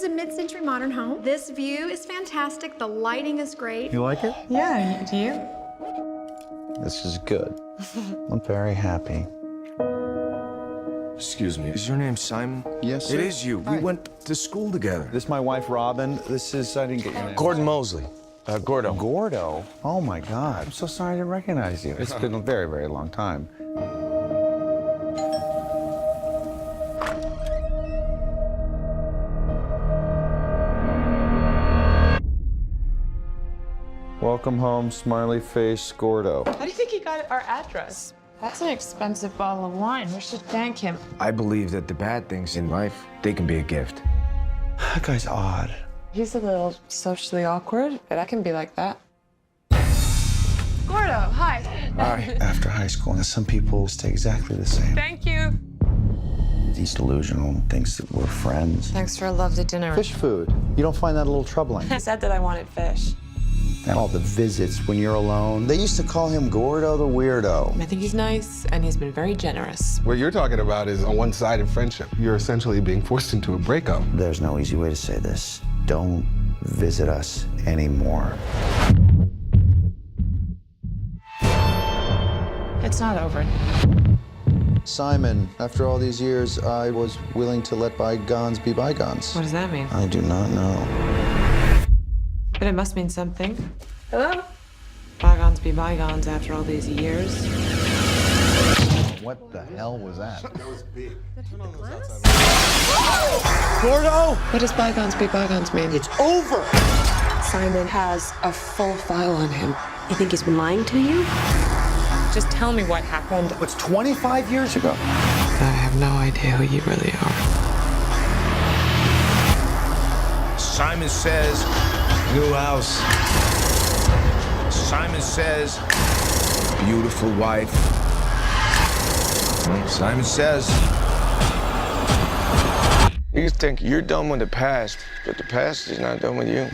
a mid-century modern home. This view is fantastic. The lighting is great. You like it? Yeah, do you? This is good. I'm very happy. Excuse me, is your name Simon? Yes, sir. It is you. We went to school together. This is my wife, Robin. This is, I didn't get your name. Gordon Mosley. Gordo. Gordo? Oh, my God. I'm so sorry I didn't recognize you. It's been a very, very long time. Welcome home, smiley face, Gordo. How do you think he got our address? That's an expensive bottle of wine. We should thank him. I believe that the bad things in life, they can be a gift. That guy's odd. He's a little socially awkward, but I can be like that. Gordo, hi. Hi. After high school, some people stay exactly the same. Thank you. He's delusional, thinks that we're friends. Thanks for a lovely dinner. Fish food. You don't find that a little troubling? I said that I wanted fish. And all the visits when you're alone. They used to call him Gordo the Weirdo. I think he's nice, and he's been very generous. What you're talking about is a one-sided friendship. You're essentially being forced into a breakup. There's no easy way to say this. Don't visit us anymore. It's not over. Simon, after all these years, I was willing to let bygones be bygones. What does that mean? I do not know. But it must mean something. Hello? Bygones be bygones after all these years. What the hell was that? Gordo! What does bygones be bygones mean? It's over! Simon has a full file on him. You think he's been lying to you? Just tell me what happened. It's 25 years ago. I have no idea who you really are. Simon says, new house. Simon says, beautiful wife. Simon says, you think you're done with the past, but the past is not done with you.